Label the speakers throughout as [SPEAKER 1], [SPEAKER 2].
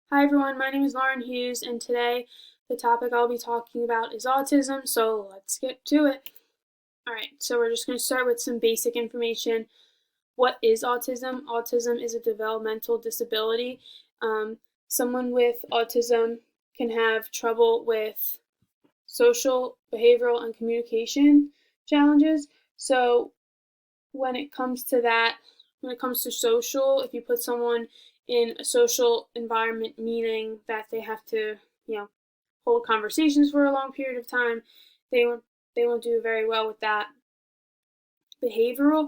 [SPEAKER 1] Hi everyone, my name is Lauren Hughes, and today the topic I'll be talking about is autism, so let's get to it. Alright, so we're just going to start with some basic information. What is autism? Autism is a developmental disability. Someone with autism can have trouble with social, behavioral, and communication challenges. So when it comes to that, when it comes to social, if you put someone in a social environment, meaning that they have to, hold conversations for a long period of time, they won't do very well with that. Behavioral,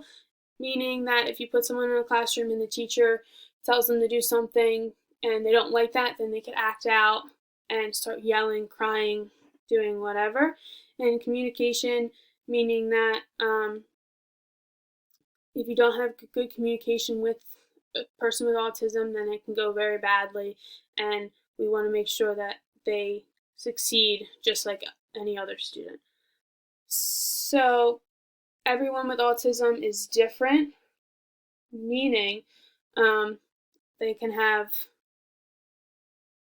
[SPEAKER 1] meaning that if you put someone in a classroom and the teacher tells them to do something and they don't like that, then they could act out and start yelling, crying, doing whatever. And communication, meaning that if you don't have good communication with a person with autism, then it can go very badly, and we want to make sure that they succeed just like any other student. So everyone with autism is different, meaning they can have,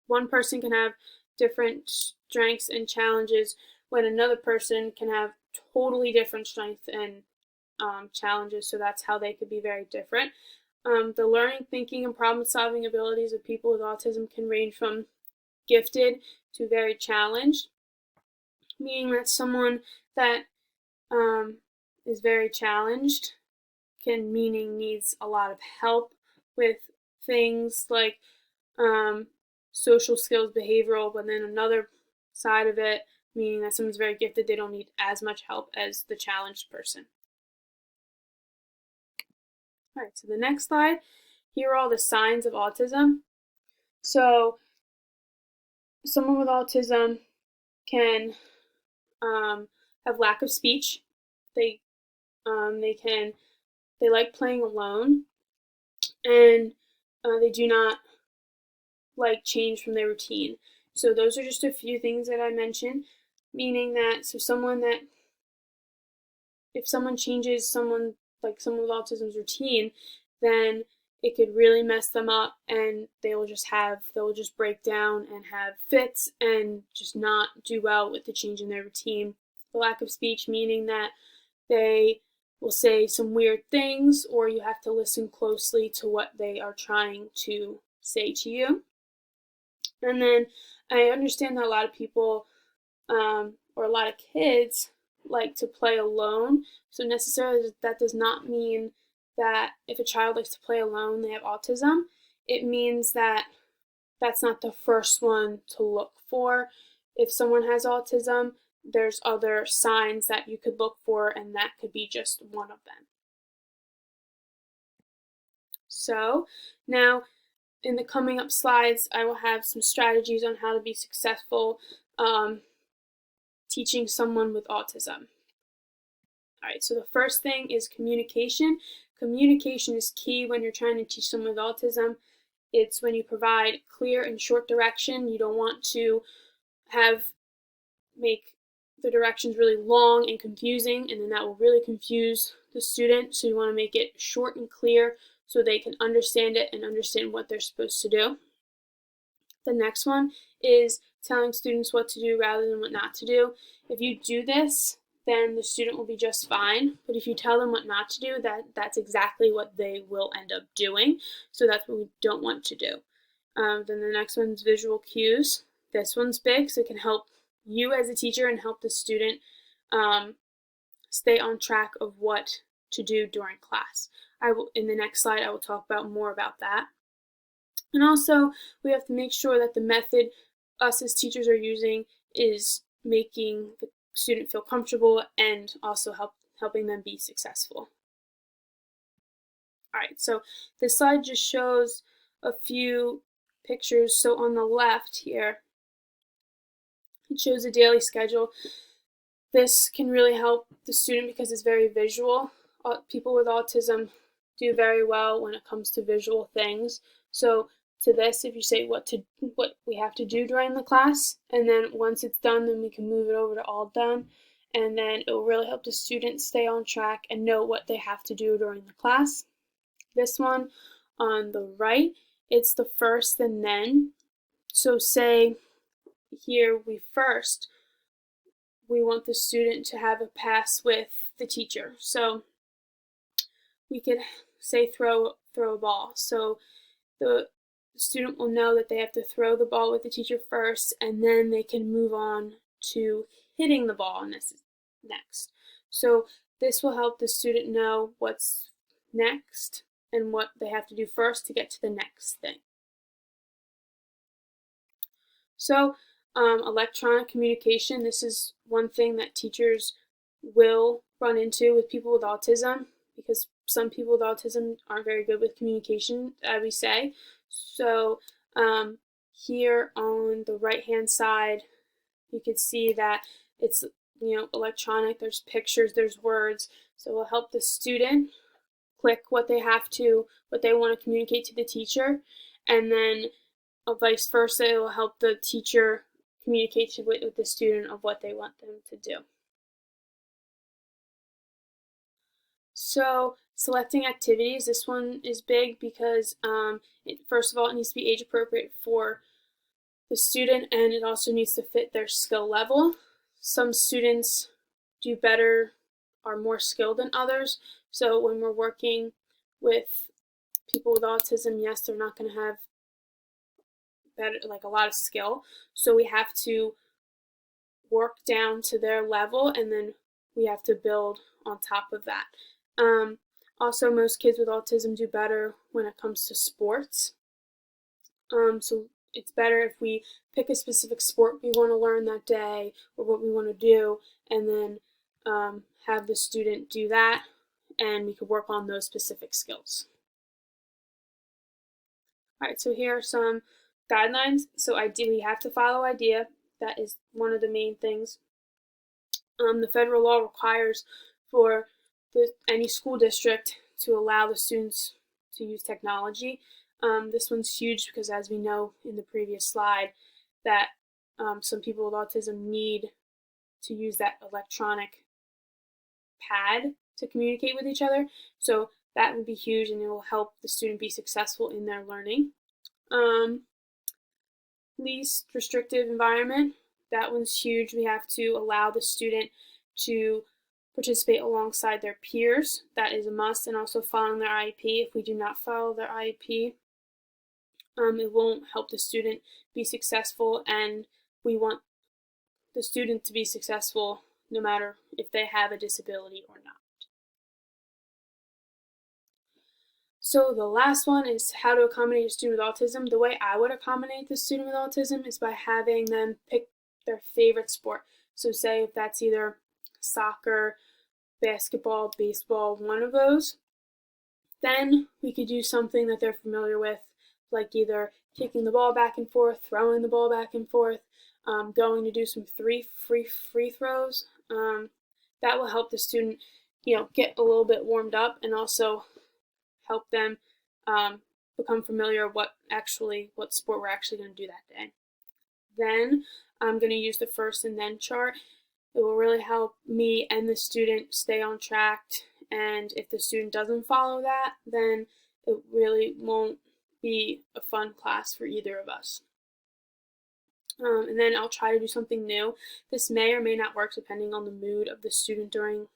[SPEAKER 1] one person can have different strengths and challenges when another person can have totally different strengths and challenges, so that's how they could be very different. The learning, thinking, and problem-solving abilities of people with autism can range from gifted to very challenged, meaning that someone that is very challenged needs a lot of help with things like social skills, behavioral, but then another side of it, meaning that someone's very gifted, they don't need as much help as the challenged person. All right, so the next slide, here are all the signs of autism. So someone with autism can have lack of speech. They like playing alone, and they do not like change from their routine. So those are just a few things that I mentioned, meaning that if someone changes someone with autism's routine, then it could really mess them up, and they will just break down and have fits and just not do well with the change in their routine. The lack of speech, meaning that they will say some weird things, or you have to listen closely to what they are trying to say to you. And then I understand that a lot of people or a lot of kids like to play alone. So necessarily that does not mean that if a child likes to play alone, they have autism. It means that that's not the first one to look for. If someone has autism, there's other signs that you could look for, and that could be just one of them. So now in the coming up slides, I will have some strategies on how to be successful teaching someone with autism. All right, so the first thing is communication. Communication is key when you're trying to teach someone with autism. It's when you provide clear and short direction. You don't want to make the directions really long and confusing, and then that will really confuse the student. So you want to make it short and clear so they can understand it and understand what they're supposed to do. The next one is telling students what to do rather than what not to do. If you do this, then the student will be just fine. But if you tell them what not to do, that's exactly what they will end up doing. So that's what we don't want to do. Then the next one's visual cues. This one's big, so it can help you as a teacher and help the student stay on track of what to do during class. In the next slide, I will talk about more about that. And also, we have to make sure that the method us as teachers are using is making the student feel comfortable and also helping them be successful. All right, so this slide just shows a few pictures. So on the left here, it shows a daily schedule. This can really help the student because it's very visual. People with autism do very well when it comes to visual things. So to this, if you say what we have to do during the class, and then once it's done, then we can move it over to all done, and then it will really help the students stay on track and know what they have to do during the class. This one on the right, it's the first and then. So say here we want the student to have a pass with the teacher. So we could say throw a ball. So the student will know that they have to throw the ball with the teacher first, and then they can move on to hitting the ball next. So this will help the student know what's next and what they have to do first to get to the next thing. So electronic communication, this is one thing that teachers will run into with people with autism, because some people with autism aren't very good with communication, as we say. So here on the right hand side, you can see that it's electronic. There's pictures, there's words. So it will help the student click what they want to communicate to the teacher, and then vice versa, it will help the teacher communicate with the student of what they want them to do. So selecting activities, this one is big because first of all, it needs to be age appropriate for the student, and it also needs to fit their skill level. Some students do better, are more skilled than others. So when we're working with people with autism, yes, they're not going to have a lot of skill. So we have to work down to their level, and then we have to build on top of that. Also, most kids with autism do better when it comes to sports. So it's better if we pick a specific sport we want to learn that day or what we want to do, and then have the student do that, and we could work on those specific skills. All right, so here are some guidelines. So we have to follow IDEA. That is one of the main things. The federal law requires for any school district to allow the students to use technology. This one's huge because, as we know in the previous slide, that some people with autism need to use that electronic pad to communicate with each other. So that would be huge, and it will help the student be successful in their learning. Least restrictive environment, that one's huge. We have to allow the student to participate alongside their peers. That is a must, and also following their IEP. If we do not follow their IEP, it won't help the student be successful, and we want the student to be successful no matter if they have a disability or not. So the last one is how to accommodate a student with autism. The way I would accommodate the student with autism is by having them pick their favorite sport. So say if that's either soccer, basketball, baseball, one of those, then we could do something that they're familiar with, like either kicking the ball back and forth, throwing the ball back and forth, going to do some free throws. That will help the student, get a little bit warmed up, and also help them become familiar what sport we're actually going to do that day. Then I'm going to use the first and then chart. It will really help me and the student stay on track, and if the student doesn't follow that, then it really won't be a fun class for either of us. And then I'll try to do something new. This may or may not work depending on the mood of the student during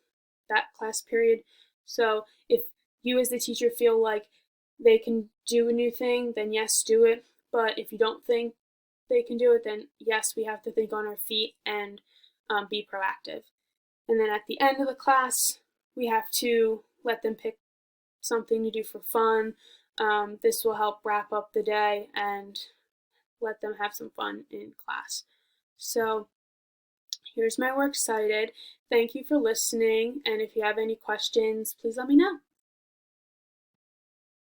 [SPEAKER 1] that class period. So if you as the teacher feel like they can do a new thing, then yes, do it. But if you don't think they can do it, then yes, we have to think on our feet and be proactive. And then at the end of the class, we have to let them pick something to do for fun. This will help wrap up the day and let them have some fun in class. So here's my works cited. Thank you for listening, and if you have any questions, please let me know.